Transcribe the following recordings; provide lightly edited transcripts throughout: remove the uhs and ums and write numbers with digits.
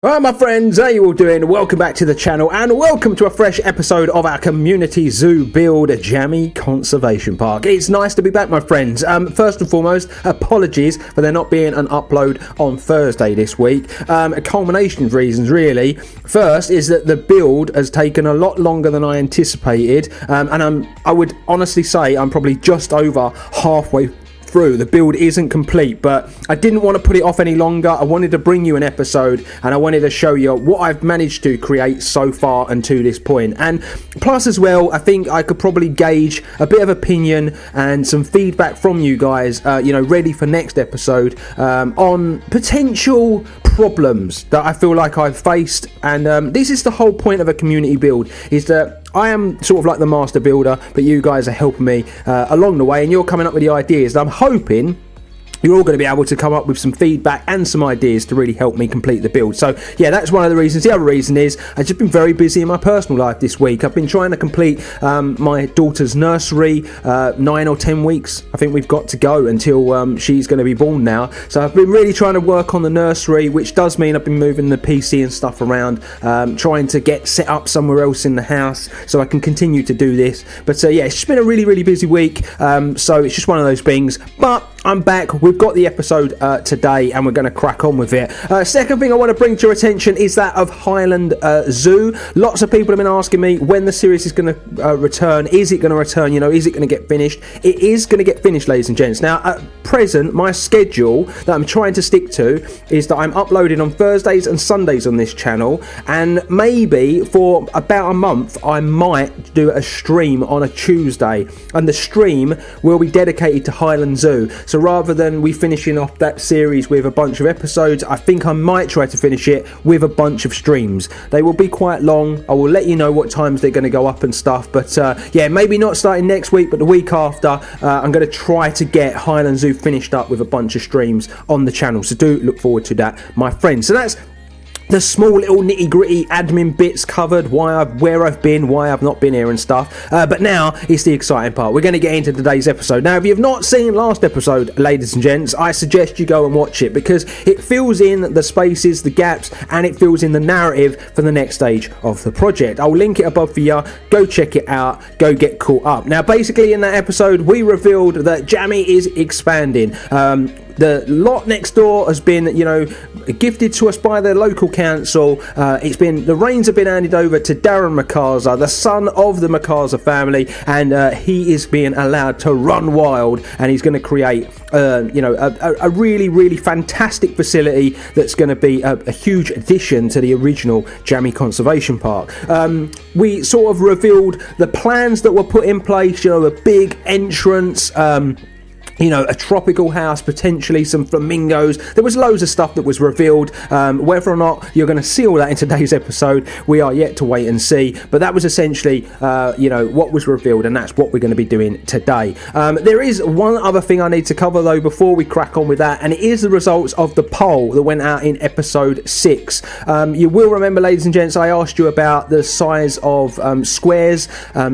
Alright my friends, how you all doing? Welcome back to the channel and welcome to a fresh episode of our community zoo build Jamii Conservation Park. It's nice to be back my friends. First and foremost, apologies for there not being an upload on Thursday this week. A culmination of reasons really. First is that the build has taken a lot longer than I anticipated, and I would honestly say I'm probably just over halfway through. The build isn't complete, but I didn't want to put it off any longer. I wanted to bring you an episode and I wanted to show you what I've managed to create so far and to this point. And plus as well, I think I could probably gauge a bit of opinion and some feedback from you guys, ready for next episode, on potential problems that I feel like I've faced. And this is the whole point of a community build, is that I am sort of like the master builder, but you guys are helping me along the way, and you're coming up with the ideas. And I'm hoping you're all going to be able to come up with some feedback and some ideas to really help me complete the build. So yeah, that's one of the reasons. The other reason is I've just been very busy in my personal life this week. I've been trying to complete my daughter's nursery, 9 or 10 weeks I think we've got to go until she's going to be born now. So I've been really trying to work on the nursery, which does mean I've been moving the PC and stuff around, trying to get set up somewhere else in the house so I can continue to do this. But yeah, it's just been a really busy week, so it's just one of those things. But I'm back. We've got the episode today and we're going to crack on with it. Second thing I want to bring to your attention is that of Highland Zoo. Lots of people have been asking me when the series is going to return. Is it going to return? Is it going to get finished? It is going to get finished, ladies and gents. Now, at present, my schedule that I'm trying to stick to is that I'm uploading on Thursdays and Sundays on this channel, and maybe for about a month I might do a stream on a Tuesday, and the stream will be dedicated to Highland Zoo. So rather than we finishing off that series with a bunch of episodes, I think I might try to finish it with a bunch of streams. They will be quite long. I will let you know what times they're going to go up and stuff, but yeah, maybe not starting next week, but the week after, I'm going to try to get Highland Zoo finished up with a bunch of streams on the channel. So do look forward to that, my friends. So that's the small little nitty-gritty admin bits covered, where I've been, why I've not been here and stuff. But now it's the exciting part. We're going to get into today's episode. Now, if you've not seen last episode, ladies and gents, I suggest you go and watch it, because it fills in the spaces, the gaps, and it fills in the narrative for the next stage of the project. I'll link it above for you. Go check it out. Go get caught up. Now, basically in that episode, we revealed that Jamii is expanding. The lot next door has been, gifted to us by the local council. The reins have been handed over to Darren McCarza, the son of the McCarza family, and he is being allowed to run wild, and he's going to create, a really fantastic facility that's going to be a huge addition to the original Jamii Conservation Park. We sort of revealed the plans that were put in place, a big entrance, a tropical house, potentially some flamingos. There was loads of stuff that was revealed. Whether or not you're going to see all that in today's episode, we are yet to wait and see. But that was essentially, what was revealed, and that's what we're going to be doing today. There is one other thing I need to cover, though, before we crack on with that, and it is the results of the poll that went out in episode 6. You will remember, ladies and gents, I asked you about the size of squares.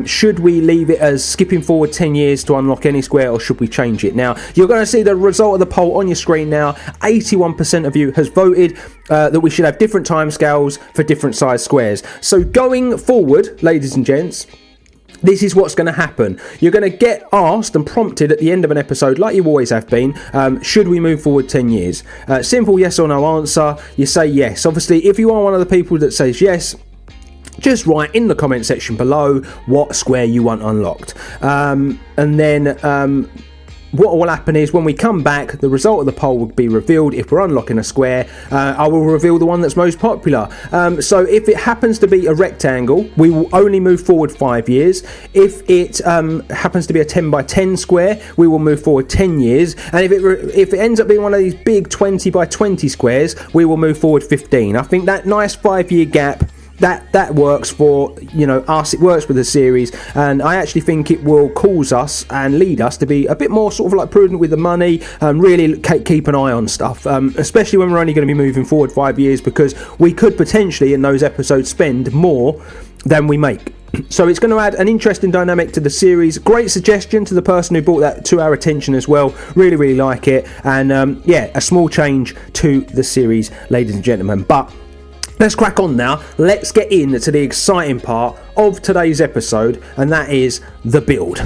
Should we leave it as skipping forward 10 years to unlock any square, or should we change it? Now, you're going to see the result of the poll on your screen now. 81% of you has voted that we should have different timescales for different size squares. So going forward, ladies and gents, this is what's going to happen. You're going to get asked and prompted at the end of an episode, like you always have been, should we move forward 10 years? Simple yes or no answer. You say yes. Obviously, if you are one of the people that says yes, just write in the comment section below what square you want unlocked. And then what will happen is when we come back, the result of the poll will be revealed. If we're unlocking a square, I will reveal the one that's most popular. So if it happens to be a rectangle, we will only move forward 5 years. If it happens to be a 10 by 10 square, we will move forward 10 years. And if it ends up being one of these big 20 by 20 squares, we will move forward 15. I think that nice 5-year gap, that works for us. It works with the series, and I actually think it will cause us and lead us to be a bit more sort of like prudent with the money and really keep an eye on stuff, especially when we're only going to be moving forward 5 years, because we could potentially in those episodes spend more than we make. So it's going to add an interesting dynamic to the series. Great suggestion to the person who brought that to our attention as well. Really like it. And yeah, a small change to the series, ladies and gentlemen. But let's crack on now. Let's get into the exciting part of today's episode, and that is the build.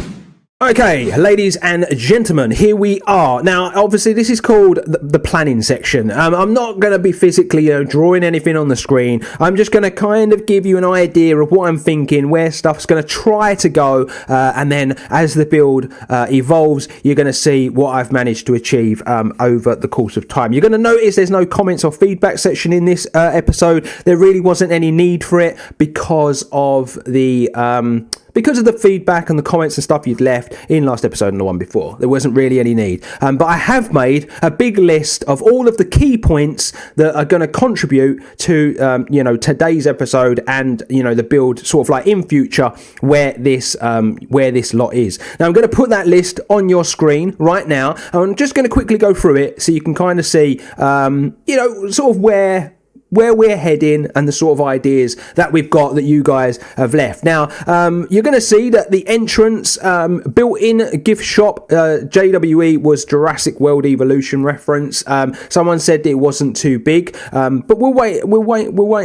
Okay, ladies and gentlemen, here we are. Now, obviously, this is called the planning section. I'm not going to be physically drawing anything on the screen. I'm just going to kind of give you an idea of what I'm thinking, where stuff's going to try to go, and then as the build evolves, you're going to see what I've managed to achieve over the course of time. You're going to notice there's no comments or feedback section in this episode. There really wasn't any need for it because of the feedback and the comments and stuff you'd left in last episode and the one before. There wasn't really any need. But I have made a big list of all of the key points that are going to contribute to, today's episode and, the build sort of like in future where this lot is. Now, I'm going to put that list on your screen right now. I'm just going to quickly go through it so you can kind of see, sort of where we're heading and the sort of ideas that we've got that you guys have left. Now, you're going to see that the entrance, built-in gift shop, JWE was Jurassic World Evolution reference. Someone said it wasn't too big, but we'll wait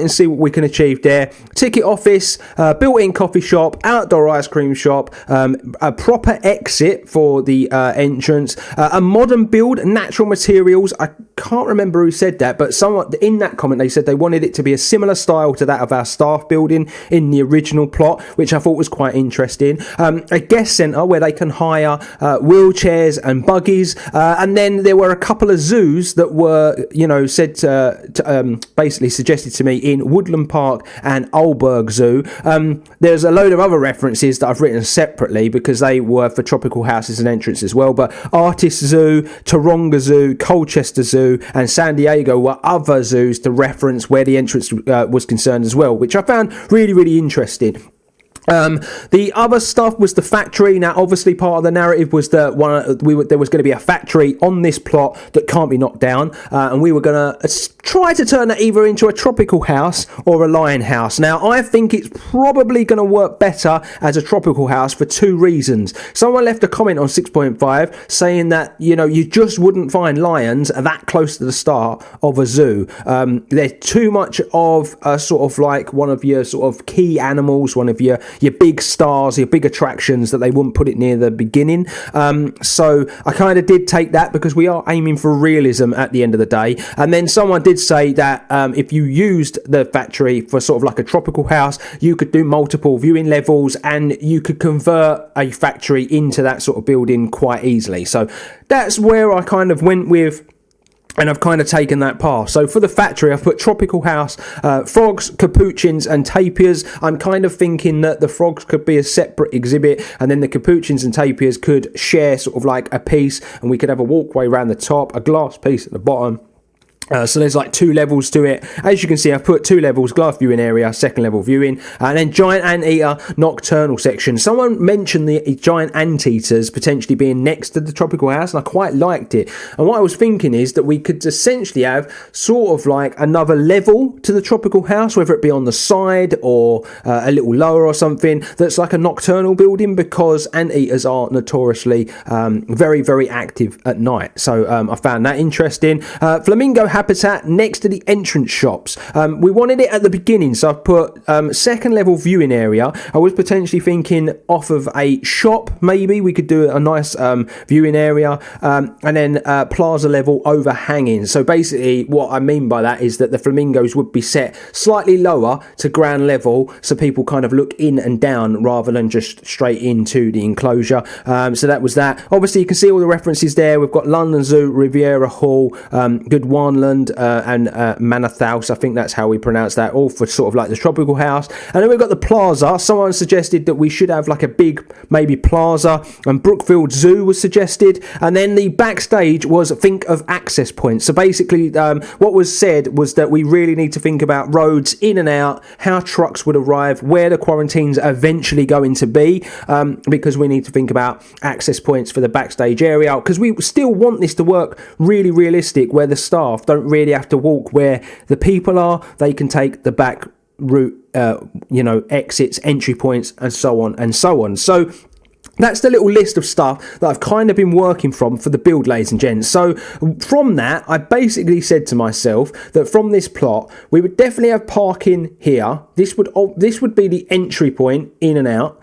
and see what we can achieve there. Ticket office, built-in coffee shop, outdoor ice cream shop, a proper exit for the entrance, a modern build, natural materials. I can't remember who said that, but someone in that comment, they said they wanted it to be a similar style to that of our staff building in the original plot, which I thought was quite interesting. A guest centre where they can hire wheelchairs and buggies, and then there were a couple of zoos that were, said to basically suggested to me in Woodland Park and Oldburg Zoo. There's a load of other references that I've written separately because they were for tropical houses and entrance as well, but Artist Zoo, Taronga Zoo, Colchester Zoo and San Diego were other zoos to reference where the entrance was concerned as well, which I found really, really interesting. The other stuff was the factory. Now, obviously, part of the narrative was that there was going to be a factory on this plot that can't be knocked down, and we were going to try to turn that either into a tropical house or a lion house. Now, I think it's probably going to work better as a tropical house for two reasons. Someone left a comment on 6.5 saying that you just wouldn't find lions that close to the start of a zoo. They're too much of a sort of like one of your sort of key animals, one of your big stars, your big attractions that they wouldn't put it near the beginning. So I kind of did take that because we are aiming for realism at the end of the day. And then someone did say that if you used the factory for sort of like a tropical house, you could do multiple viewing levels and you could convert a factory into that sort of building quite easily. So that's where I kind of went with, and I've kind of taken that path. So for the factory, I've put tropical house, frogs, capuchins and tapirs. I'm kind of thinking that the frogs could be a separate exhibit and then the capuchins and tapirs could share sort of like a piece, and we could have a walkway around the top, a glass piece at the bottom. So there's like two levels to it. As you can see, I've put two levels: glass viewing area, second level viewing, and then giant anteater nocturnal section. Someone mentioned the giant anteaters potentially being next to the tropical house, and I quite liked it. And what I was thinking is that we could essentially have sort of like another level to the tropical house, whether it be on the side or a little lower or something, that's like a nocturnal building, because anteaters are notoriously very, very active at night. So I found that interesting. Flamingo habitat next to the entrance shops. We wanted it at the beginning, so I've put second level viewing area. I was potentially thinking off of a shop, maybe we could do a nice viewing area, and then plaza level overhanging. So basically what I mean by that is that the flamingos would be set slightly lower to ground level, so people kind of look in and down rather than just straight into the enclosure. So that was that. Obviously you can see all the references there. We've got London Zoo, Riviera Hall, Goodwanland, and Manathaus, I think that's how we pronounce that, all for sort of like the tropical house. And then we've got the plaza. Someone suggested that we should have like a big maybe plaza, and Brookfield Zoo was suggested. And then the backstage was think of access points. So basically what was said was that we really need to think about roads in and out, how trucks would arrive, where the quarantines are eventually going to be, because we need to think about access points for the backstage area, because we still want this to work really realistic, where the staff don't really have to walk where the people are. They can take the back route, exits, entry points, and so on and so on. So that's the little list of stuff that I've kind of been working from for the build, ladies and gents. So from that, I basically said to myself that from this plot, we would definitely have parking here. This would be the entry point in and out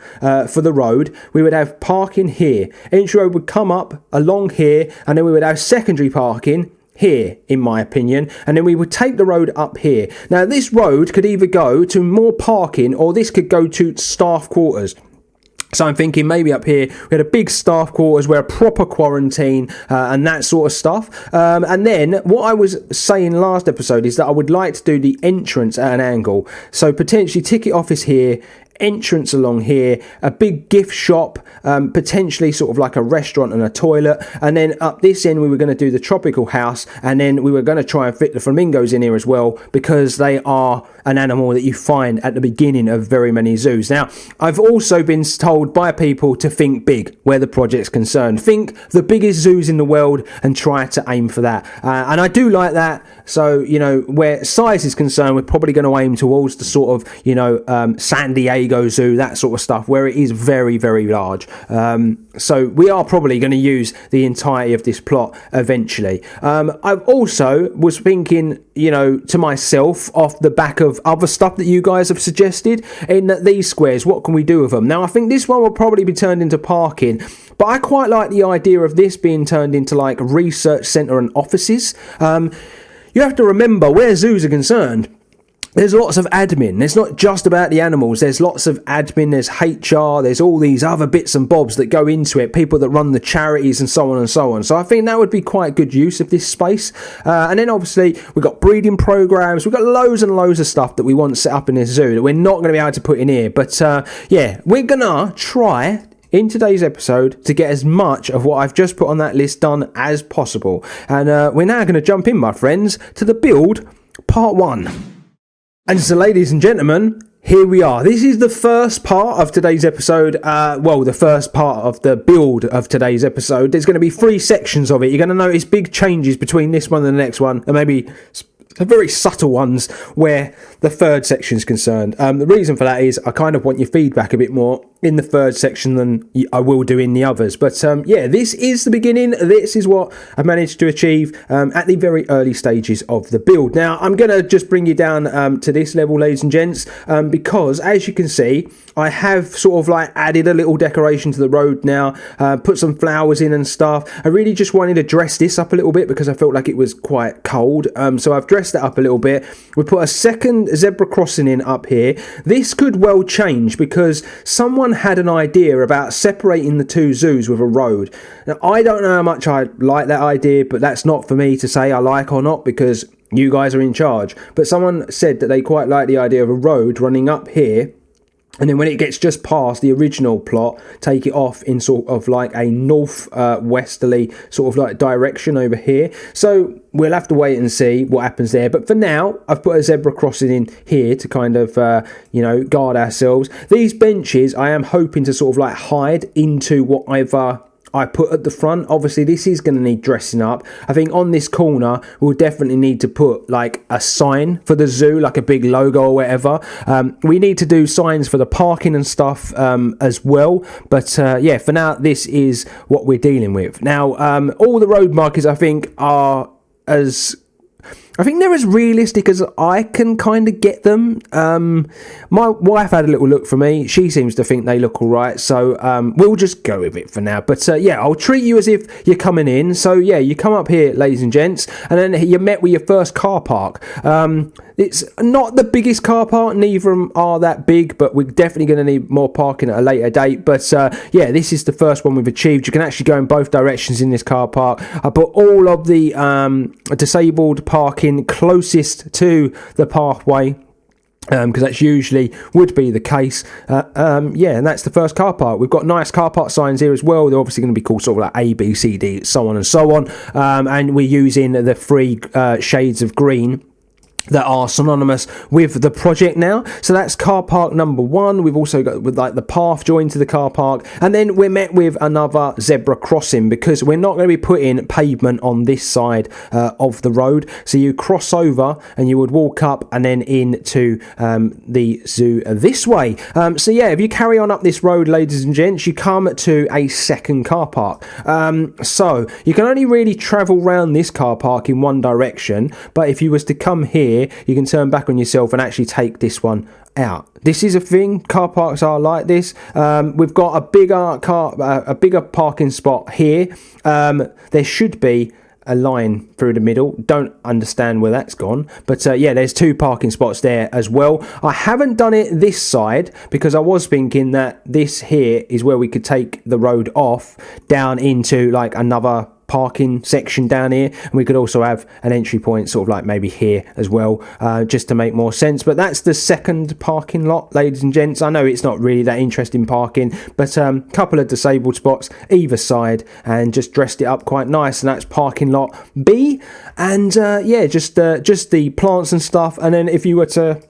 for the road. We would have parking here. Entry road would come up along here, and then we would have secondary parking here, in my opinion, and then we would take the road up here. Now, this road could either go to more parking, or this could go to staff quarters. So I'm thinking maybe up here we had a big staff quarters where a proper quarantine and that sort of stuff. And then what I was saying last episode is that I would like to do the entrance at an angle. So potentially ticket office here, entrance along here, a big gift shop, potentially sort of like a restaurant and a toilet, and then up this end we were going to do the tropical house, and then we were going to try and fit the flamingos in here as well, because they are an animal that you find at the beginning of very many zoos. Now, I've also been told by people to think big where the project's concerned. Think the biggest zoos in the world and try to aim for that. And I do like that. So, you know, where size is concerned, we're probably going to aim towards the sort of, you know, San Diego Zoo, that sort of stuff, where it is very, very large. So we are probably going to use the entirety of this plot eventually. I've also was thinking, you know, to myself off the back of other stuff that you guys have suggested, in that these squares, what can we do with them? Now, I think this one will probably be turned into parking, but I quite like the idea of this being turned into like research centre and offices. You have to remember, where zoos are concerned, there's lots of admin. It's not just about the animals. There's lots of admin. There's HR. There's all these other bits and bobs that go into it. People that run the charities and so on and so on. So I think that would be quite good use of this space. And then obviously we've got breeding programs. We've got loads and loads of stuff that we want set up in this zoo that we're not going to be able to put in here. But yeah, we're going to try in today's episode to get as much of what I've just put on that list done as possible. And we're now going to jump in, my friends, to the build part 1. And so, ladies and gentlemen, here we are. This is the first part of today's episode. Well, the first part of the build of today's episode. There's going to be 3 sections of it. You're going to notice big changes between this one and the next one, and maybe very subtle ones where the third section is concerned. The reason for that is I kind of want your feedback a bit more in the third section than I will do in the others. But yeah, this is the beginning. This is what I've managed to achieve at the very early stages of the build. Now, I'm going to just bring you down to this level, ladies and gents, because as you can see, I have sort of like added a little decoration to the road now, put some flowers in and stuff. I really just wanted to dress this up a little bit because I felt like it was quite cold. So I've dressed it up a little bit. We put a second zebra crossing in up here. This could well change because someone had an idea about separating the 2 zoos with a road. Now, I don't know how much I like that idea, but that's not for me to say I like or not because you guys are in charge. But someone said that they quite like the idea of a road running up here, and then when it gets just past the original plot, take it off in sort of like a north-westerly sort of like direction over here. So we'll have to wait and see what happens there. But for now, I've put a zebra crossing in here to kind of, you know, guard ourselves. These benches, I am hoping to sort of like hide into what I put at the front. Obviously, this is going to need dressing up. I think on this corner, we'll definitely need to put like a sign for the zoo, like a big logo or whatever. We need to do signs for the parking and stuff as well. But yeah, for now, this is what we're dealing with. Now, all the road markers, I think, are they're as realistic as I can kind of get them. My wife had a little look for me. She seems to think they look all right. So we'll just go with it for now. But yeah, I'll treat you as if you're coming in. So yeah, you come up here, ladies and gents, and then you're met with your first car park. It's not the biggest car park. Neither of them are that big, but we're definitely going to need more parking at a later date. But yeah, this is the first one we've achieved. You can actually go in both directions in this car park. I put all of the disabled parking closest to the pathway, because that's usually would be the case. Yeah, and that's the first car park. We've got nice car park signs here as well. They're obviously going to be called sort of like A, B, C, D, so on and so on. And we're using the 3 shades of green that are synonymous with the project now. So that's car park number 1. We've also got with like the path joined to the car park, and then we're met with another zebra crossing because we're not going to be putting pavement on this side of the road. So you cross over and you would walk up and then into the zoo this way. So yeah, if you carry on up this road, ladies and gents, you come to a second car park. So you can only really travel around this car park in one direction, but if you was to come here, you can turn back on yourself and actually take this one out. This is a thing. Car parks are like this. We've got a bigger parking spot here. There should be a line through the middle. Don't understand where that's gone, but yeah, there's 2 parking spots there as well. I haven't done it this side because I was thinking that this here is where we could take the road off down into like another parking section down here, and we could also have an entry point sort of like maybe here as well, just to make more sense. But that's the second parking lot, ladies and gents. I know it's not really that interesting parking, but couple of disabled spots either side, and just dressed it up quite nice, and that's parking lot B. And yeah, just the plants and stuff. And then if you were to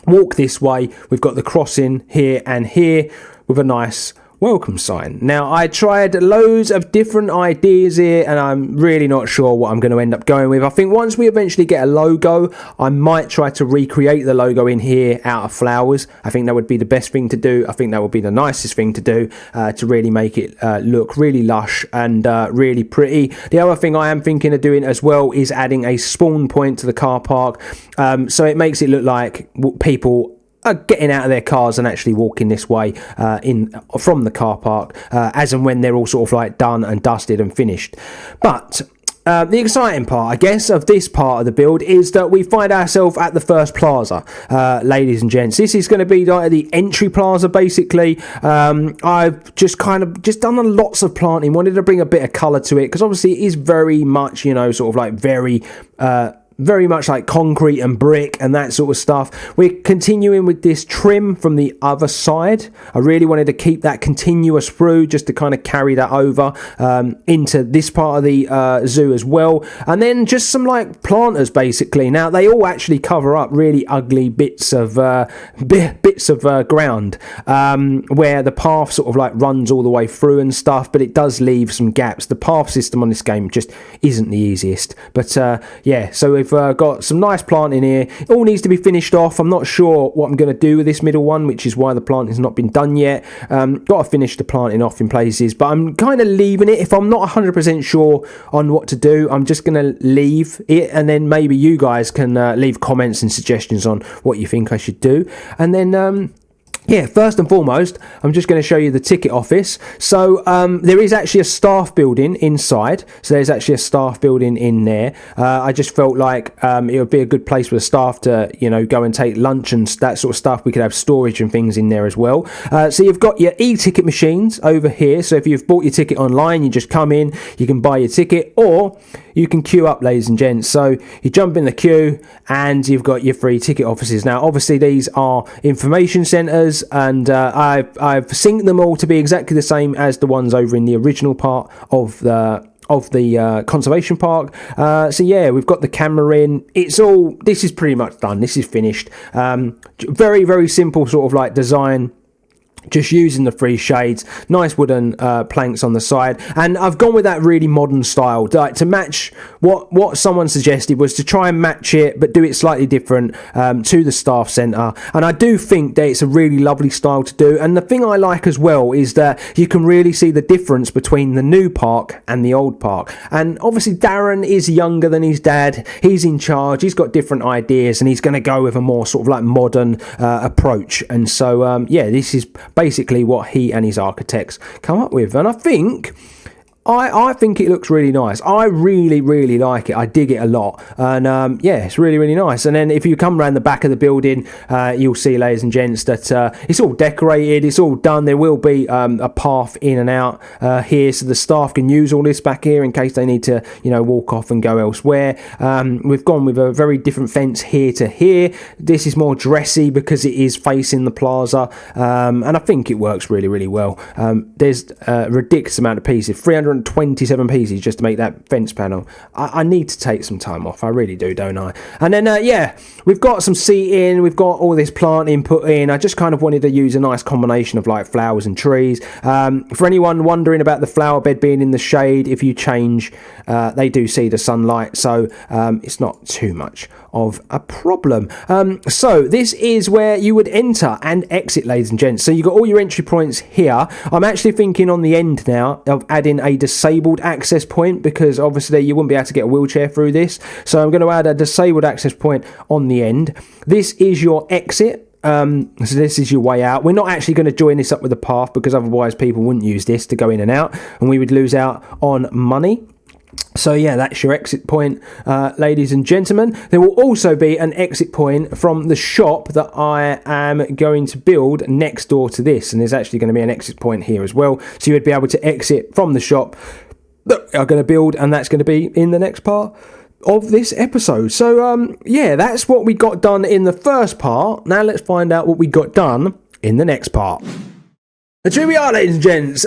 walk this way, we've got the crossing here and here with a nice welcome sign. Now, I tried loads of different ideas here, and I'm really not sure what I'm going to end up going with. I think once we eventually get a logo, I might try to recreate the logo in here out of flowers. I think that would be the best thing to do. I think that would be the nicest thing to do, to really make it look really lush and really pretty. The other thing I am thinking of doing as well is adding a spawn point to the car park, so it makes it look like people are getting out of their cars and actually walking this way from the car park, as and when they're all sort of like done and dusted and finished. But the exciting part, I guess, of this part of the build is that we find ourselves at the first plaza, ladies and gents. This is going to be like the entry plaza, basically. I've just done lots of planting, wanted to bring a bit of colour to it, because obviously it is very much, you know, sort of like very much like concrete and brick and that sort of stuff. We're continuing with this trim from the other side. I really wanted to keep that continuous through, just to kind of carry that over into this part of the zoo as well. And then just some like planters, basically. Now, they all actually cover up really ugly bits of ground, where the path sort of like runs all the way through and stuff, but it does leave some gaps. The path system on this game just isn't the easiest. But yeah, so we've got some nice planting here. It all needs to be finished off. I'm not sure what I'm going to do with this middle one, which is why the planting has not been done yet. Got to finish the planting off in places, but I'm kind of leaving it. If I'm not 100% sure on what to do, I'm just going to leave it, and then maybe you guys can leave comments and suggestions on what you think I should do. And then yeah, first and foremost, I'm just going to show you the ticket office. So there is actually a staff building inside. So there's actually a staff building in there. I just felt like it would be a good place for the staff to, you know, go and take lunch and that sort of stuff. We could have storage and things in there as well. So you've got your e-ticket machines over here. So if you've bought your ticket online, you just come in, you can buy your ticket, or you can queue up, ladies and gents. So you jump in the queue and you've got your free ticket offices. Now, obviously, these are information centres, and I've synced them all to be exactly the same as the ones over in the original part of the conservation park. So yeah, we've got the camera in. This is pretty much done. This is finished. Very, very simple sort of like design. Just using the 3 shades, nice wooden planks on the side, and I've gone with that really modern style, like to match what someone suggested was to try and match it, but do it slightly different to the staff centre. And I do think that it's a really lovely style to do. And the thing I like as well is that you can really see the difference between the new park and the old park. And obviously Darren is younger than his dad. He's in charge. He's got different ideas, and he's going to go with a more sort of like modern approach. And so yeah, this is basically what he and his architects come up with, and I think it looks really nice. I really, really like it. I dig it a lot. And yeah, it's really, really nice. And then if you come around the back of the building, you'll see, ladies and gents, that it's all decorated. It's all done. There will be a path in and out here, so the staff can use all this back here in case they need to, you know, walk off and go elsewhere. We've gone with a very different fence here to here. This is more dressy because it is facing the plaza. And I think it works really, really well. There's a ridiculous amount of pieces. 380 127 pieces just to make that fence panel. I need to take some time off. I really do, don't I? And then, we've got some seating. We've got all this planting put in. I just kind of wanted to use a nice combination of like flowers and trees. For anyone wondering about the flower bed being in the shade, if you change, they do see the sunlight. So it's not too much of a problem. So this is where you would enter and exit, ladies and gents. So you've got all your entry points here. I'm actually thinking on the end now of adding a disabled access point, because obviously you wouldn't be able to get a wheelchair through this. So I'm going to add a disabled access point on the end. This is your exit. So this is your way out. We're not actually going to join this up with the path, because otherwise people wouldn't use this to go in and out, and we would lose out on money. So yeah, that's your exit point, ladies and gentlemen. There will also be an exit point from the shop that I am going to build next door to this, and there's actually going to be an exit point here as well. So you would be able to exit from the shop that we are going to build, and that's going to be in the next part of this episode. So that's what we got done in the first part. Now let's find out what we got done in the next part. And here we are, ladies and gents,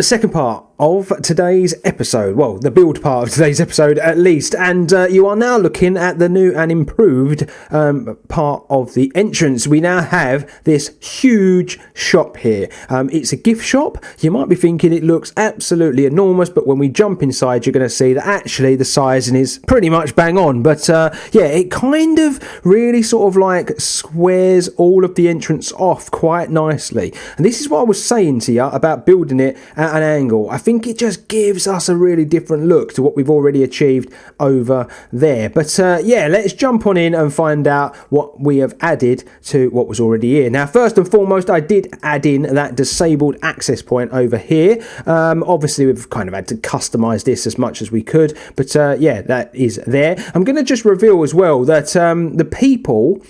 second part of today's episode. Well, the build part of today's episode, at least. And you are now looking at the new and improved part of the entrance. We now have this huge shop here. It's a gift shop. You might be thinking it looks absolutely enormous, but when we jump inside, you're going to see that actually the sizing is pretty much bang on. But it kind of really sort of like squares all of the entrance off quite nicely. And this is what I was saying to you about building it at an angle. I think it just gives us a really different look to what we've already achieved over there. But let's jump on in and find out what we have added to what was already here. Now, first and foremost, I did add in that disabled access point over here. Obviously, we've kind of had to customize this as much as we could, but that is there. I'm going to just reveal as well that the people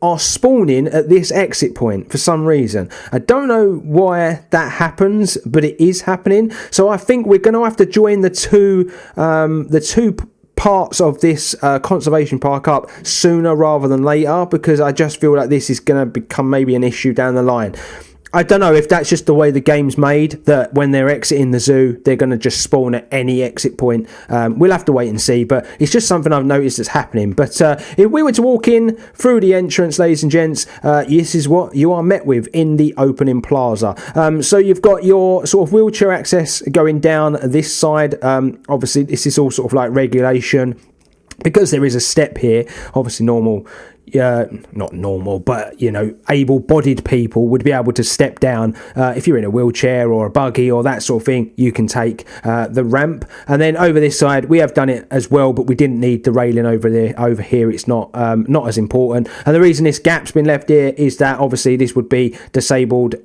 are spawning at this exit point for some reason. I don't know why that happens, but it is happening. So I think we're going to have to join the two parts of this conservation park up sooner rather than later, because I just feel like this is going to become maybe an issue down the line. I don't know if that's just the way the game's made, that when they're exiting the zoo, they're going to just spawn at any exit point. We'll have to wait and see, but it's just something I've noticed that's happening. But if we were to walk in through the entrance, ladies and gents, this is what you are met with in the opening plaza. So you've got your sort of wheelchair access going down this side. Obviously, this is all sort of like regulation. Because there is a step here, obviously not normal, but, able-bodied people would be able to step down. If you're in a wheelchair or a buggy or that sort of thing, you can take the ramp. And then over this side, we have done it as well, but we didn't need the railing over there. Over here, it's not as important. And the reason this gap's been left here is that obviously this would be disabled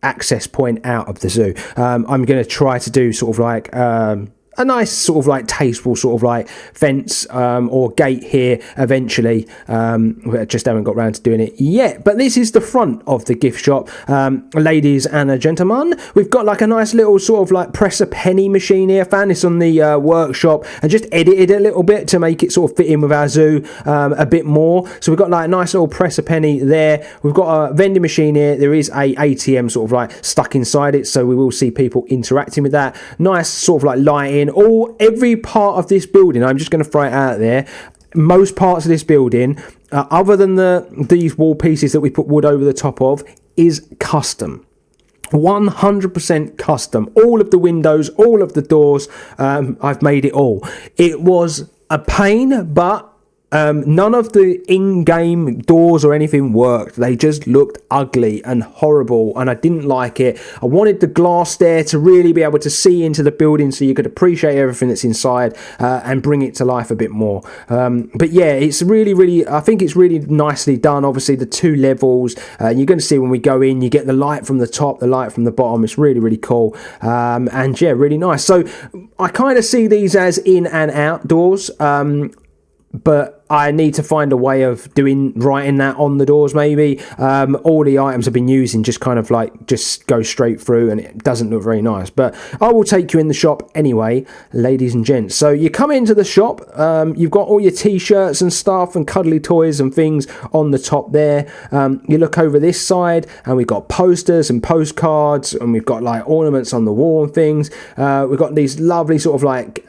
access point out of the zoo. I'm going to try to do sort of like a nice sort of like tasteful sort of like fence or gate here eventually. We just haven't got around to doing it yet, but this is the front of the gift shop. Ladies and gentlemen, we've got like a nice little sort of like press a penny machine here. Found this on the workshop and just edited a little bit to make it sort of fit in with our zoo a bit more. So we've got like a nice little press a penny there. We've got a vending machine here. There is a ATM sort of like stuck inside it, so we will see people interacting with that. Nice sort of like lighting. Every part of this building, I'm just going to throw it out there, most parts of this building, other than these wall pieces that we put wood over the top of, is custom. 100% custom. All of the windows, all of the doors, I've made it all. It was a pain, but none of the in-game doors or anything worked. They just looked ugly and horrible, and I didn't like it. I wanted the glass there to really be able to see into the building so you could appreciate everything that's inside and bring it to life a bit more. But yeah, it's really, I think it's really nicely done. Obviously, the two levels, you're going to see when we go in, you get the light from the top, the light from the bottom. It's really cool. And yeah, really nice. So I kind of see these as in and outdoors. But I need to find a way of writing that on the doors maybe. All the items I've been using just kind of like just go straight through, and it doesn't look very nice. But I will take you in the shop anyway, ladies and gents. So you come into the shop, you've got all your t-shirts and stuff and cuddly toys and things on the top there. You look over this side and we've got posters and postcards, and we've got like ornaments on the wall and things. We've got these lovely sort of like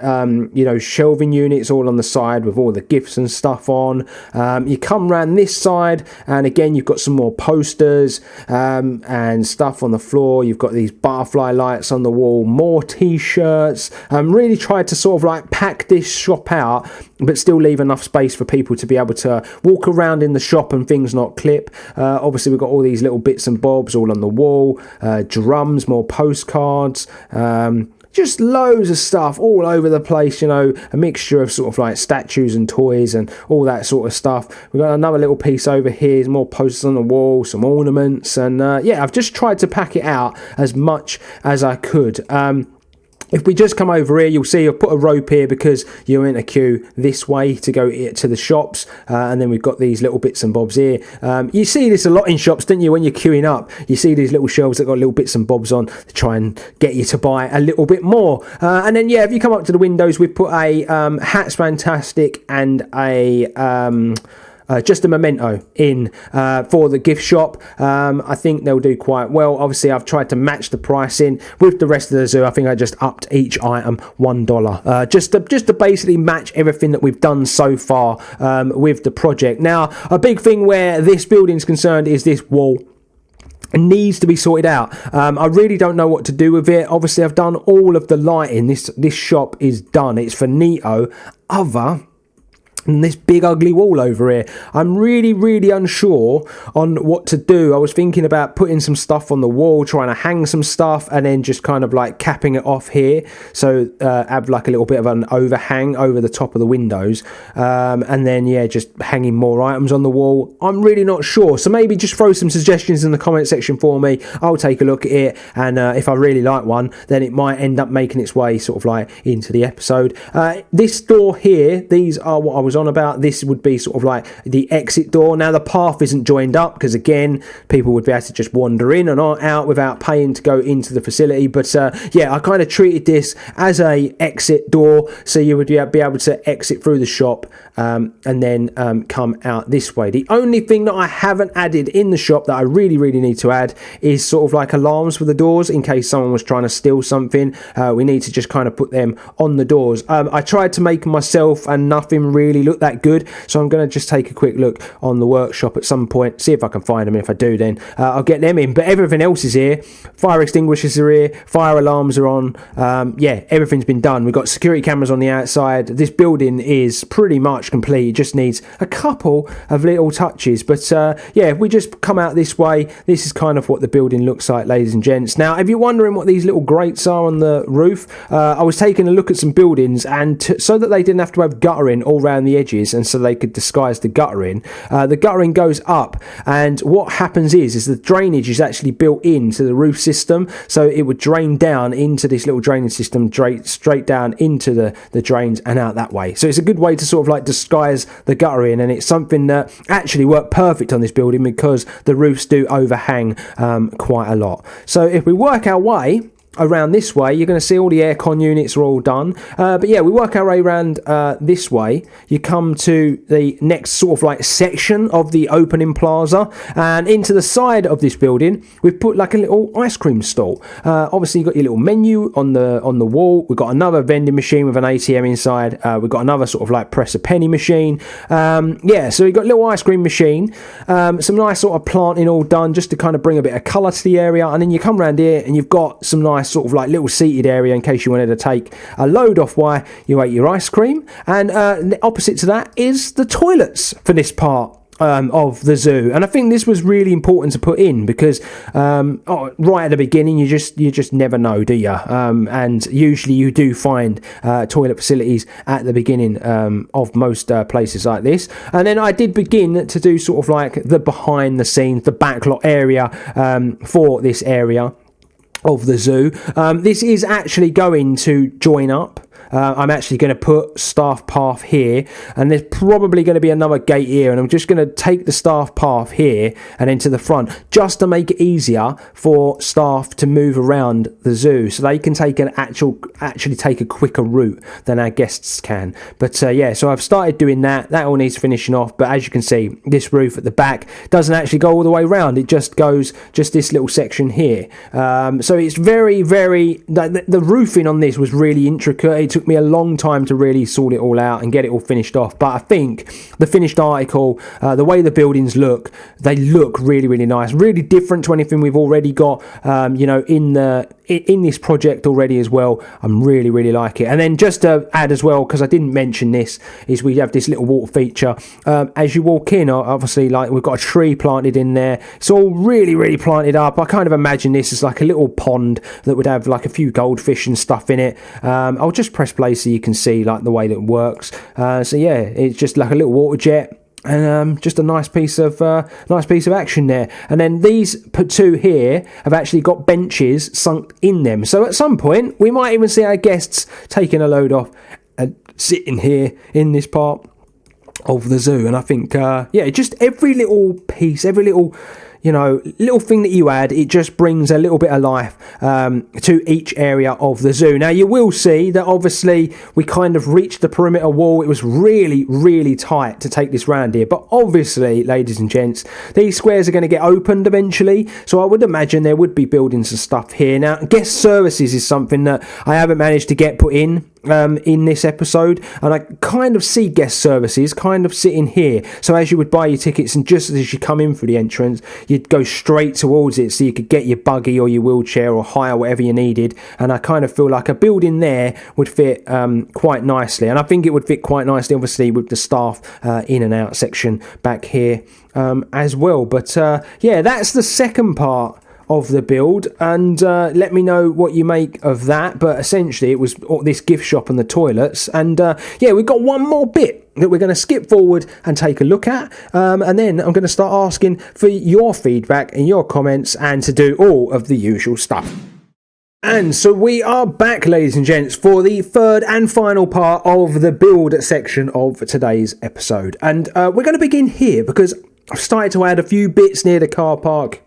shelving units all on the side with all the gifts and stuff on. You come around this side and again you've got some more posters and stuff on the floor. You've got these butterfly lights on the wall, more t-shirts. Really tried to sort of like pack this shop out but still leave enough space for people to be able to walk around in the shop and things not clip. Obviously we've got all these little bits and bobs all on the wall, drums, more postcards, just loads of stuff all over the place, a mixture of sort of like statues and toys and all that sort of stuff. We've got another little piece over here, more posters on the wall, some ornaments, and I've just tried to pack it out as much as I could. If we just come over here, you'll see I've put a rope here because you're in a queue this way to go to the shops, and then we've got these little bits and bobs here. You see this a lot in shops, don't you? When you're queuing up, you see these little shelves that got little bits and bobs on to try and get you to buy a little bit more. And then if you come up to the windows, we've put a Hats Fantastic and a just a memento in for the gift shop. I think they'll do quite well. Obviously I've tried to match the pricing with the rest of the zoo. I think I just upped each item $1 just to basically match everything that we've done so far with the project. Now a big thing where this building's concerned is this wall. It needs to be sorted out. I really don't know what to do with it. Obviously I've done all of the lighting. This shop is done. It's finito. And this big ugly wall over here, I'm really unsure on what to do. I was thinking about putting some stuff on the wall, trying to hang some stuff, and then just kind of like capping it off here, so have like a little bit of an overhang over the top of the windows, and then just hanging more items on the wall. I'm really not sure, so maybe just throw some suggestions in the comment section for me. I'll take a look at it, and if I really like one, then it might end up making its way sort of like into the episode. This door here, these are what I was on about. This would be sort of like the exit door. Now the path isn't joined up because again people would be able to just wander in and out without paying to go into the facility, but I kind of treated this as a exit door, so you would be able to exit through the shop and then come out this way. The only thing that I haven't added in the shop that I really need to add is sort of like alarms for the doors in case someone was trying to steal something. We need to just kind of put them on the doors. I tried to make them myself and nothing really looked that good, so I'm going to just take a quick look on the workshop at some point, see if I can find them, and if I do then I'll get them in. But everything else is here. Fire extinguishers are here, fire alarms are on, everything's been done. We've got security cameras on the outside. This building is pretty much complete. It just needs a couple of little touches, but if we just come out this way, this is kind of what the building looks like, ladies and gents. Now if you're wondering what these little grates are on the roof, I was taking a look at some buildings, and so that they didn't have to have guttering all around the edges and so they could disguise the guttering goes up, and what happens is the drainage is actually built into the roof system, so it would drain down into this little draining system, straight down into the drains and out that way. So it's a good way to sort of like disguise the guttering, and it's something that actually worked perfect on this building because the roofs do overhang quite a lot. So if we work our way around this way, you're going to see all the aircon units are all done, we work our way around this way. You come to the next sort of like section of the opening plaza, and into the side of this building we've put like a little ice cream stall. Obviously you've got your little menu on the wall. We've got another vending machine with an ATM inside. We've got another sort of like press a penny machine. So we've got a little ice cream machine, some nice sort of planting all done just to kind of bring a bit of colour to the area, and then you come around here and you've got some nice sort of like little seated area in case you wanted to take a load off while you ate your ice cream. And opposite to that is the toilets for this part of the zoo, and I think this was really important to put in because right at the beginning you just never know, do you? And usually you do find toilet facilities at the beginning of most places like this. And then I did begin to do sort of like the behind the scenes, the backlot area for this area of the zoo. This is actually going to join up I'm actually going to put staff path here, and there's probably going to be another gate here, and I'm just going to take the staff path here and into the front, just to make it easier for staff to move around the zoo, so they can take actually take a quicker route than our guests can. But yeah, so I've started doing that. That all needs finishing off, but as you can see, this roof at the back doesn't actually go all the way around. It just goes this little section here. So it's very, very, the roofing on this was really intricate. It took me a long time to really sort it all out and get it all finished off, but I think the finished article, the way the buildings look, they look really, really nice, really different to anything we've already got in this project already as well. I'm really, really like it. And then just to add as well, because I didn't mention this, is we have this little water feature. As you walk in, obviously, like, we've got a tree planted in there. It's all really, really planted up. I kind of imagine this as like a little pond that would have like a few goldfish and stuff in it. I'll just press play so you can see like the way that it works. So yeah, it's just like a little water jet. And just a nice piece of action there. And then these two here have actually got benches sunk in them. So at some point we might even see our guests taking a load off and sitting here in this part of the zoo. And I think yeah, just every little piece, every little thing that you add, it just brings a little bit of life to each area of the zoo. Now, you will see that obviously we kind of reached the perimeter wall. It was really, really tight to take this round here. But obviously, ladies and gents, these squares are going to get opened eventually. So I would imagine there would be buildings and stuff here. Now, guest services is something that I haven't managed to get put in this episode, and I kind of see guest services kind of sitting here. So as you would buy your tickets, and just as you come in for the entrance, you'd go straight towards it so you could get your buggy or your wheelchair or hire whatever you needed. And I kind of feel like a building there would fit quite nicely, and I think it would fit quite nicely obviously with the staff in and out section back here as well. But yeah, that's the second part of the build, and let me know what you make of that. But essentially it was this gift shop and the toilets, and yeah, we've got one more bit that we're going to skip forward and take a look at, and then I'm going to start asking for your feedback and your comments, and to do all of the usual stuff. And so we are back, ladies and gents, for the third and final part of the build section of today's episode. And we're going to begin here because I've started to add a few bits near the car park.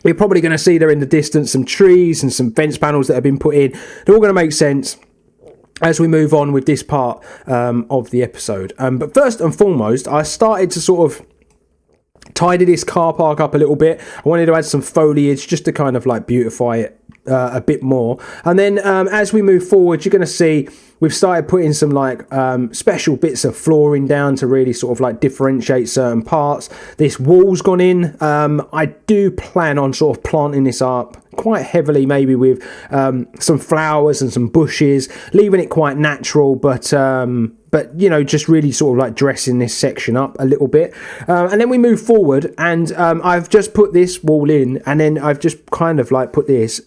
You're probably going to see there in the distance some trees and some fence panels that have been put in. They're all going to make sense as we move on with this part of the episode. But first and foremost, I started to sort of tidy this car park up a little bit. I wanted to add some foliage just to kind of like beautify it a bit more. And then as we move forward, you're going to see we've started putting some like special bits of flooring down to really sort of like differentiate certain parts. This wall's gone in. I do plan on sort of planting this up quite heavily, maybe with some flowers and some bushes, leaving it quite natural, but just really sort of like dressing this section up a little bit. And then we move forward, and I've just put this wall in, and then I've just kind of like put this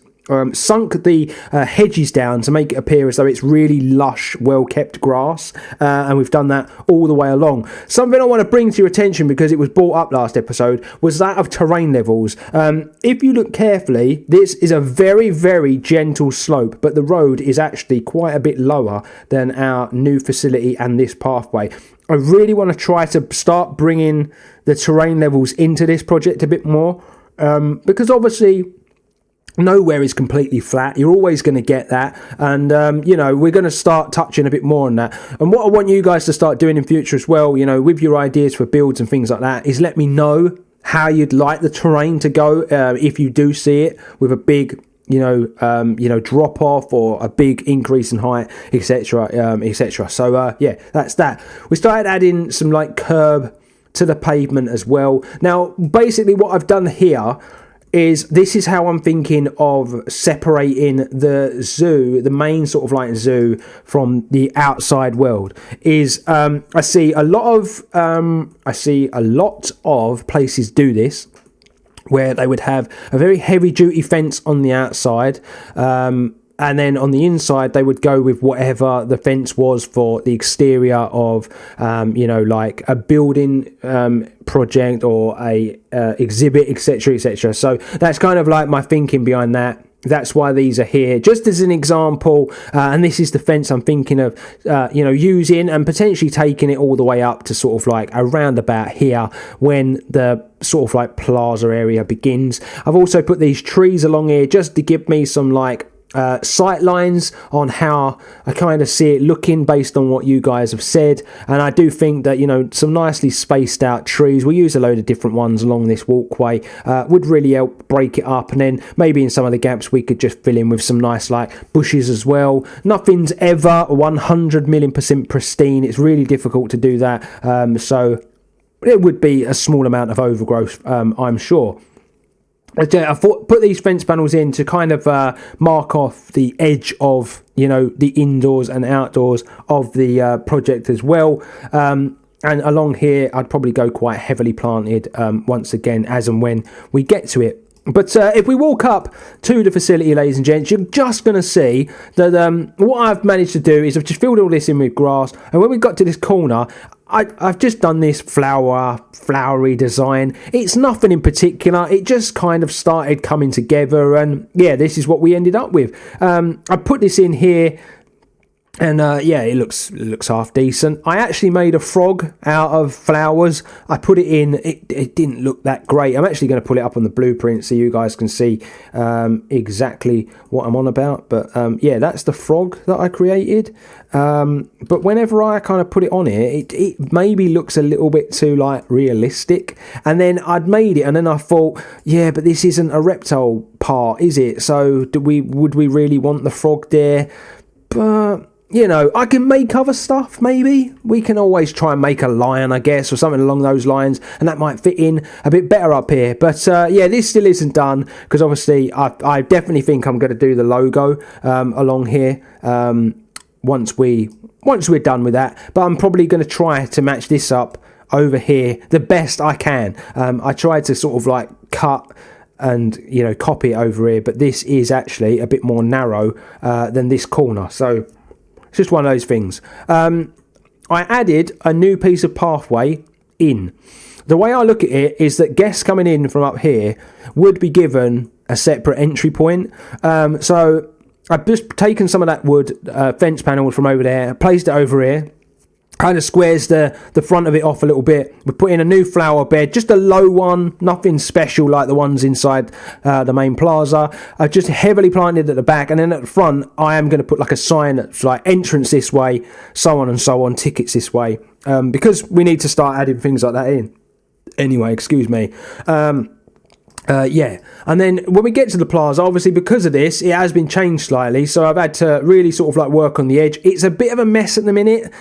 sunk the hedges down to make it appear as though it's really lush, well-kept grass, and we've done that all the way along. Something I want to bring to your attention, because it was brought up last episode, was that of terrain levels. If you look carefully, this is a very, very gentle slope, but the road is actually quite a bit lower than our new facility and this pathway. I really want to try to start bringing the terrain levels into this project a bit more, because obviously nowhere is completely flat. You're always going to get that, and we're going to start touching a bit more on that. And what I want you guys to start doing in future as well, with your ideas for builds and things like that, is let me know how you'd like the terrain to go, if you do see it with a big drop off or a big increase in height, etc. So yeah, that's that. We started adding some like curb to the pavement as well. Now basically what I've done here is, this is how I'm thinking of separating the zoo, the main sort of like zoo, from the outside world. Is I see a lot of places do this, where they would have a very heavy duty fence on the outside, and then on the inside they would go with whatever the fence was for the exterior of like a building project or a exhibit, etc. So that's kind of like my thinking behind that. That's why these are here, just as an example. And this is the fence I'm thinking of, using and potentially taking it all the way up to sort of like around about here when the sort of like plaza area begins. I've also put these trees along here just to give me some like sight lines on how I kind of see it looking based on what you guys have said. And I do think that, some nicely spaced out trees, we'll use a load of different ones along this walkway, would really help break it up. And then maybe in some of the gaps we could just fill in with some nice like bushes as well. Nothing's ever 100,000,000% pristine. It's really difficult to do that, so it would be a small amount of overgrowth, I'm sure. I thought put these fence panels in to kind of mark off the edge of the indoors and outdoors of the project as well. And along here I'd probably go quite heavily planted once again as and when we get to it. But if we walk up to the facility, ladies and gents, you're just going to see that what I've managed to do is I've just filled all this in with grass. And when we got to this corner, I've just done this flowery design. It's nothing in particular. It just kind of started coming together. And yeah, this is what we ended up with. I put this in here. And it looks half decent. I actually made a frog out of flowers. I put it in. It didn't look that great. I'm actually going to pull it up on the blueprint so you guys can see exactly what I'm on about. But that's the frog that I created. But whenever I kind of put it on here, it maybe looks a little bit too like realistic. And then I'd made it, and then I thought, but this isn't a reptile part, is it? So would we really want the frog there? But I can make other stuff, maybe. We can always try and make a lion, I guess, or something along those lines, and that might fit in a bit better up here. But, this still isn't done, because obviously I definitely think I'm going to do the logo along here once we're done with that. But I'm probably going to try to match this up over here the best I can. I tried to sort of like cut and copy it over here, but this is actually a bit more narrow than this corner, so it's just one of those things. I added a new piece of pathway in. The way I look at it is that guests coming in from up here would be given a separate entry point. So I've just taken some of that wood fence panel from over there, placed it over here, kind of squares the front of it off a little bit. We put in a new flower bed, just a low one, nothing special like the ones inside the main plaza. I've just heavily planted at the back, and then at the front I am going to put like a sign that's like entrance this way, so on, tickets this way, because we need to start adding things like that in. Anyway, excuse me. And then when we get to the plaza, obviously because of this, it has been changed slightly, so I've had to really sort of like work on the edge. It's a bit of a mess at the minute,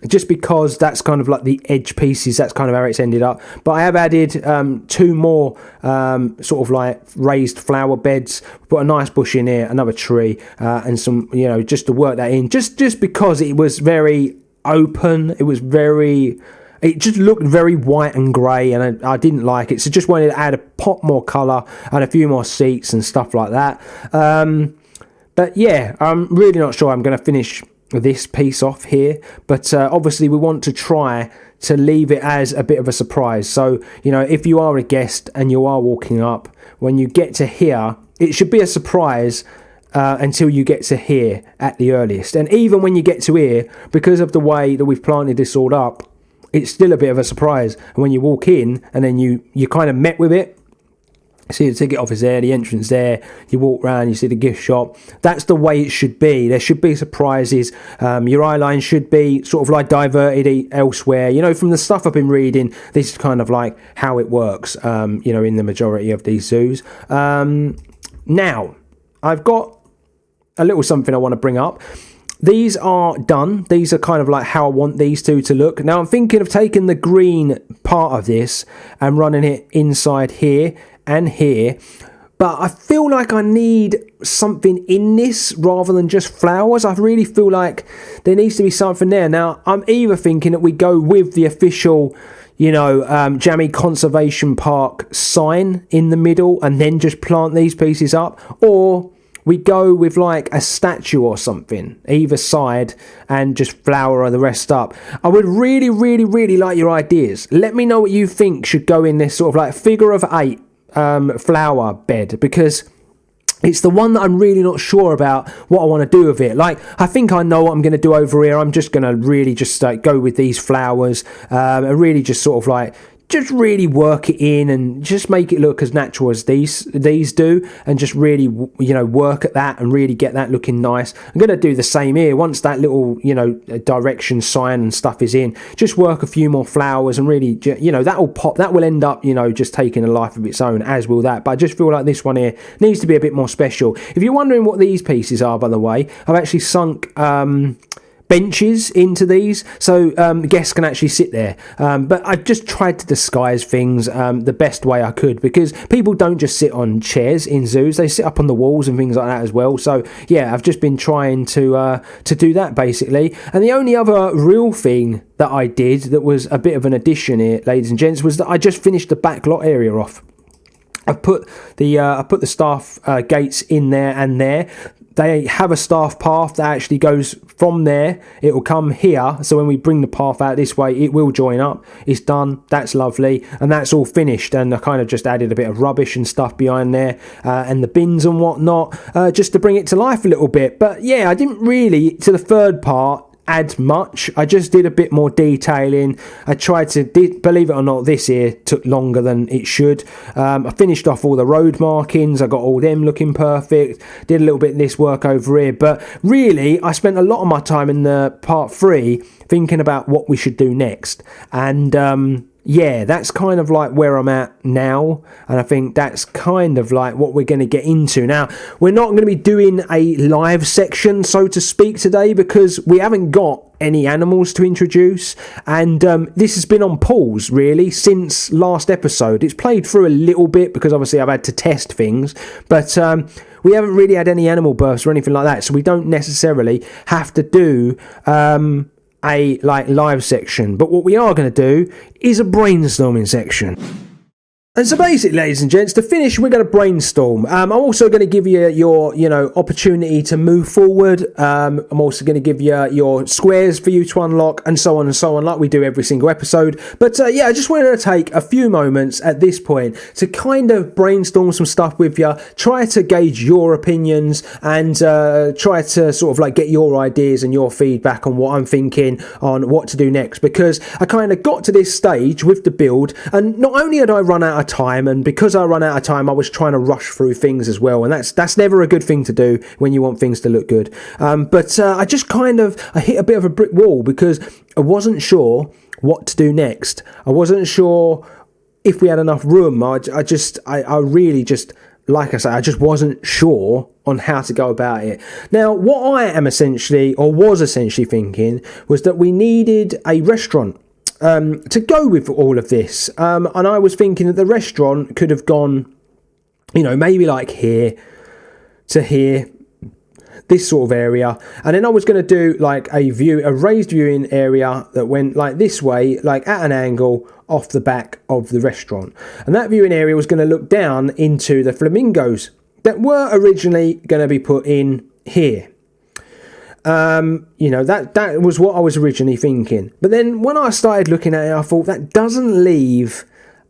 just because that's kind of like the edge pieces, that's kind of how it's ended up. But I have added 2 more sort of like raised flower beds, put a nice bush in here, another tree, and some, just to work that in, just because it was very open, it just looked very white and grey, and I didn't like it. So just wanted to add a pot more colour and a few more seats and stuff like that. But yeah, I'm really not sure I'm going to finish this piece off here. But obviously we want to try to leave it as a bit of a surprise. So, if you are a guest and you are walking up, when you get to here, it should be a surprise until you get to here at the earliest. And even when you get to here, because of the way that we've planted this all up, it's still a bit of a surprise. And when you walk in and then you kind of met with it, see the ticket office there, the entrance there, you walk around, you see the gift shop. That's the way it should be. There should be surprises. Your eye line should be sort of like diverted elsewhere. From the stuff I've been reading, this is kind of like how it works, in the majority of these zoos. Now, I've got a little something I want to bring up. These are done. These are kind of like how I want these two to look. Now I'm thinking of taking the green part of this and running it inside here and here. But I feel like I need something in this rather than just flowers. I really feel like there needs to be something there. Now I'm either thinking that we go with the official, Jamii Conservation Park sign in the middle and then just plant these pieces up, or we go with like a statue or something either side and just flower the rest up. I would really, really, really like your ideas. Let me know what you think should go in this sort of like figure of 8 flower bed, because it's the one that I'm really not sure about what I want to do with it. Like, I think I know what I'm going to do over here. I'm just going to really just go with these flowers, and really just sort of like just really work it in and just make it look as natural as these do, and just really, you know, work at that and really get that looking nice. I'm going to do the same here. Once that little, you know, direction sign and stuff is in, just work a few more flowers and really, you know, that will pop. That will end up, you know, just taking a life of its own, as will that. But I just feel like this one here needs to be a bit more special. If you're wondering what these pieces are, by the way, I've actually sunk benches into these, so guests can actually sit there, but I just tried to disguise things the best way I could, because people don't just sit on chairs in zoos, they sit up on the walls and things like that as well. So yeah, I've just been trying to do that basically. And the only other real thing that I did that was a bit of an addition here, ladies and gents, was that I just finished the back lot area off. I put the staff gates in there and there. They have a staff path that actually goes from there. It will come here, so when we bring the path out this way, it will join up. It's done. That's lovely, and that's all finished. And I kind of just added a bit of rubbish and stuff behind there, and the bins and whatnot, just to bring it to life a little bit. But yeah, I didn't really, to the third part, add much. I just did a bit more detailing. I tried to, believe it or not, this here took longer than it should. I finished off all the road markings. I got all them looking perfect. Did a little bit of this work over here, but really I spent a lot of my time in the part 3 thinking about what we should do next. And yeah, that's kind of like where I'm at now, and I think that's kind of like what we're going to get into. Now, we're not going to be doing a live section, so to speak, today, because we haven't got any animals to introduce, and this has been on pause really since last episode. It's played through a little bit because obviously I've had to test things, but we haven't really had any animal births or anything like that, so we don't necessarily have to do a like live section. But what we are going to do is a brainstorming section. And so basically, ladies and gents, to finish, we're going to brainstorm. I'm also going to give you your, you know, opportunity to move forward. I'm also going to give you your squares for you to unlock, and so on, like we do every single episode. But yeah, I just wanted to take a few moments at this point to kind of brainstorm some stuff with you, try to gauge your opinions, and try to sort of like get your ideas and your feedback on what I'm thinking on what to do next. Because I kind of got to this stage with the build, and not only had I run out of time, and because I run out of time, I was trying to rush through things as well, and that's never a good thing to do when you want things to look good. But I just kind of hit a bit of a brick wall because I wasn't sure what to do next. I wasn't sure if we had enough room. I really just, like I say, I just wasn't sure on how to go about it. Now, what I am essentially, or was essentially thinking, was that we needed a restaurant to go with all of this, and I was thinking that the restaurant could have gone, you know, maybe like here to here, this sort of area, and then I was going to do like a raised viewing area that went like this way, like at an angle off the back of the restaurant, and that viewing area was going to look down into the flamingos that were originally going to be put in here. You know, that was what I was originally thinking. But then when I started looking at it, I thought that doesn't leave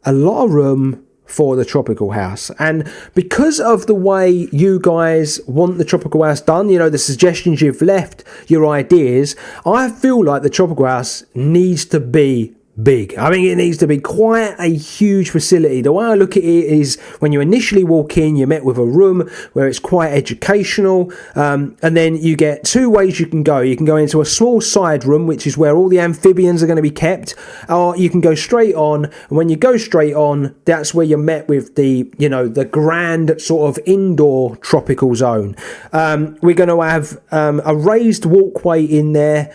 a lot of room for the tropical house. And because of the way you guys want the tropical house done, you know, the suggestions you've left, your ideas, I feel like the tropical house needs to be big. I think it needs to be quite a huge facility. The way I look at it is, when you initially walk in, you're met with a room where it's quite educational, and then you get two ways you can go. You can go into a small side room, which is where all the amphibians are going to be kept, or you can go straight on, and when you go straight on, that's where you're met with the, you know, the grand sort of indoor tropical zone. We're going to have a raised walkway in there,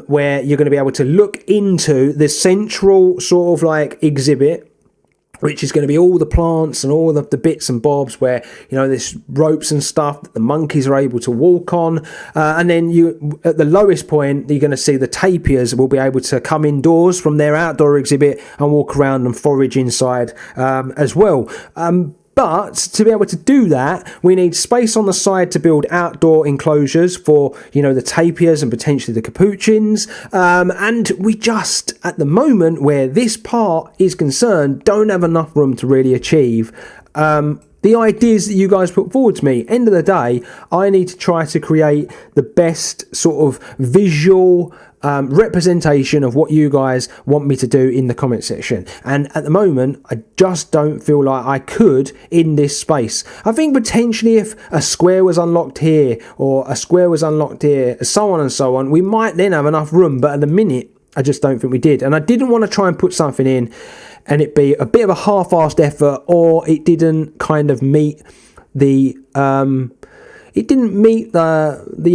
where you're going to be able to look into the central sort of like exhibit, which is going to be all the plants and all of the bits and bobs where, you know, there's ropes and stuff that the monkeys are able to walk on, and then you, at the lowest point, you're going to see the tapirs will be able to come indoors from their outdoor exhibit and walk around and forage inside as well. But to be able to do that, we need space on the side to build outdoor enclosures for, you know, the tapirs and potentially the capuchins. And we just, at the moment where this part is concerned, don't have enough room to really achieve the ideas that you guys put forward to me. End of the day, I need to try to create the best sort of visual representation of what you guys want me to do in the comment section. And at the moment, I just don't feel like I could in this space. I think potentially if a square was unlocked here or a square was unlocked here, so on and so on, we might then have enough room. But at the minute, I just don't think we did. And I didn't want to try and put something in and it be a bit of a half-assed effort, or it didn't kind of meet the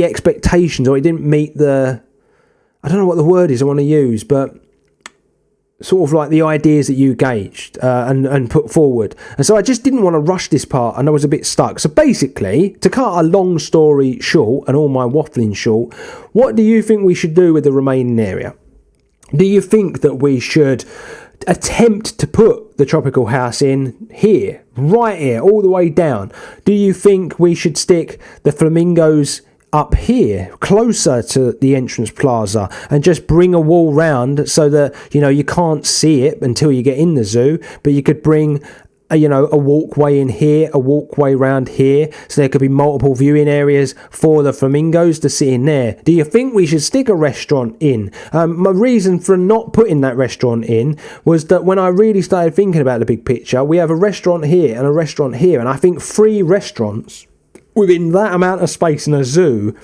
expectations, or it didn't meet the, I don't know what the word is I want to use, but sort of like the ideas that you gauged and put forward. And so I just didn't want to rush this part, and I was a bit stuck. So basically, to cut a long story short and all my waffling short, what do you think we should do with the remaining area? Do you think that we should attempt to put the tropical house in here, right here, all the way down? Do you think we should stick the flamingos up here, closer to the entrance plaza, and just bring a wall round so that, you know, you can't see it until you get in the zoo, but you could bring a walkway in here, a walkway round here, so there could be multiple viewing areas for the flamingos to sit in there? Do you think we should stick a restaurant in? My reason for not putting that restaurant in was that when I really started thinking about the big picture, we have a restaurant here and a restaurant here, and I think 3 restaurants within that amount of space in a zoo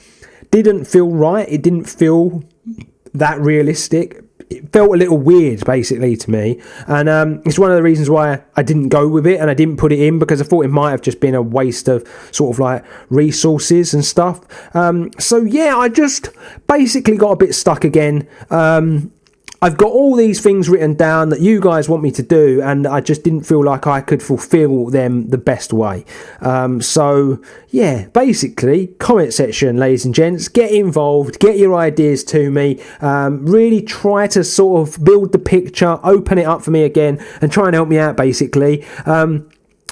didn't feel right. It didn't feel that realistic. It felt a little weird, basically, to me. And it's one of the reasons why I didn't go with it and I didn't put it in, because I thought it might have just been a waste of sort of like resources and stuff. So yeah, I just basically got a bit stuck again. I've got all these things written down that you guys want me to do, and I just didn't feel like I could fulfill them the best way. So yeah, basically, comment section, ladies and gents, get involved, get your ideas to me, really try to sort of build the picture, open it up for me again, and try and help me out, basically.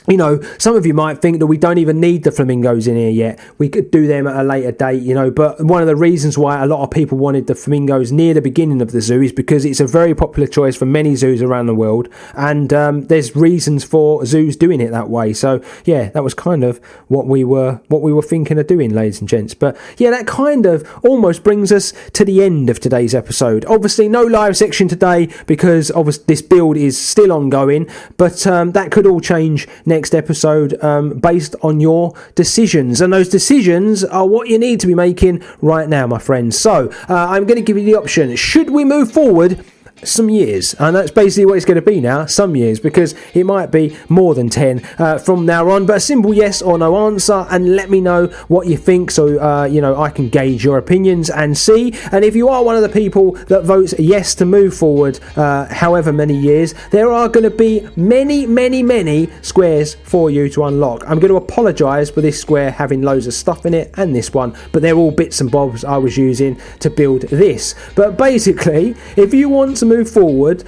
You know, some of you might think that we don't even need the flamingos in here yet. We could do them at a later date, you know, but one of the reasons why a lot of people wanted the flamingos near the beginning of the zoo is because it's a very popular choice for many zoos around the world, and there's reasons for zoos doing it that way. So yeah, that was kind of what we were thinking of doing, ladies and gents. But yeah, that kind of almost brings us to the end of today's episode. Obviously no live section today because obviously this build is still ongoing, but that could all change next episode based on your decisions, and those decisions are what you need to be making right now, my friends. So I'm going to give you the option: should we move forward some years? And that's basically what it's going to be now, some years, because it might be more than 10 from now on. But a simple yes or no answer, and let me know what you think, so you know, I can gauge your opinions and see. And if you are one of the people that votes yes to move forward however many years, there are going to be many squares for you to unlock. I'm going to apologise for this square having loads of stuff in it, and this one, but they're all bits and bobs I was using to build this. But basically, if you want to move forward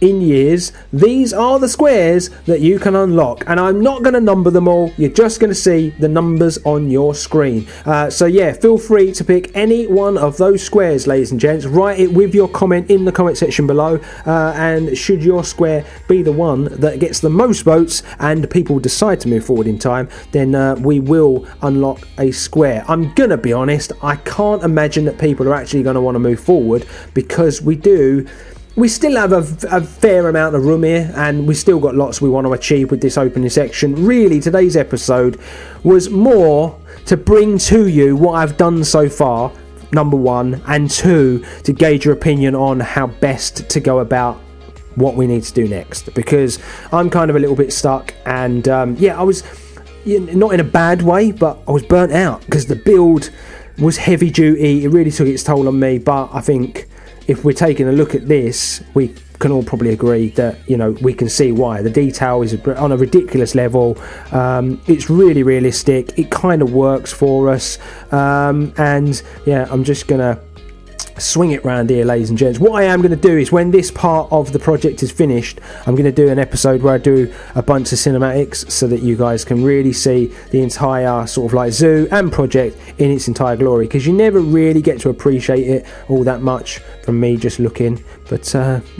in years, these are the squares that you can unlock, and I'm not going to number them all. You're just going to see the numbers on your screen. So yeah, feel free to pick any one of those squares, ladies and gents. Write it with your comment in the comment section below, and should your square be the one that gets the most votes and people decide to move forward in time, then we will unlock a square. I'm gonna be honest, I can't imagine that people are actually going to want to move forward, because we still have a fair amount of room here, and we still got lots we want to achieve with this opening section. Really, today's episode was more to bring to you what I've done so far, number one, and two, to gauge your opinion on how best to go about what we need to do next, because I'm kind of a little bit stuck, and yeah, I was not in a bad way, but I was burnt out because the build was heavy duty. It really took its toll on me, but I think if we're taking a look at this, we can all probably agree that, you know, we can see why. The detail is on a ridiculous level. It's really realistic. It kind of works for us. And yeah, I'm just going to swing it round here, ladies and gents. What I am going to do is, when this part of the project is finished, I'm going to do an episode where I do a bunch of cinematics so that you guys can really see the entire sort of like zoo and project in its entire glory, because you never really get to appreciate it all that much from me just looking. But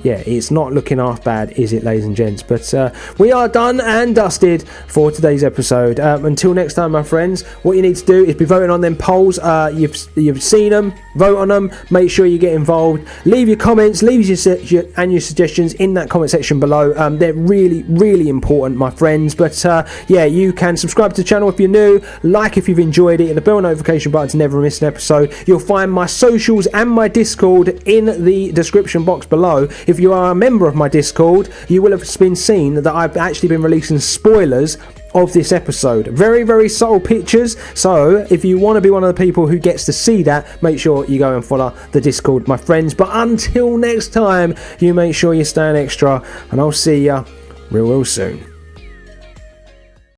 yeah, it's not looking half bad, is it, ladies and gents? But we are done and dusted for today's episode. Until next time, my friends, what you need to do is be voting on them polls. You've seen them, vote on them, make sure you get involved. Leave your comments, leave your suggestions in that comment section below. They're really, really important, my friends. But yeah, you can subscribe to the channel if you're new, like if you've enjoyed it, and the bell notification button to never miss an episode. You'll find my socials and my Discord in the description box below. If you are a member of my Discord, you will have been seen that I've actually been releasing spoilers of this episode. Very, very subtle pictures. So if you want to be one of the people who gets to see that, make sure you go and follow the Discord, my friends. But until next time, you make sure you're staying extra, and I'll see ya real soon.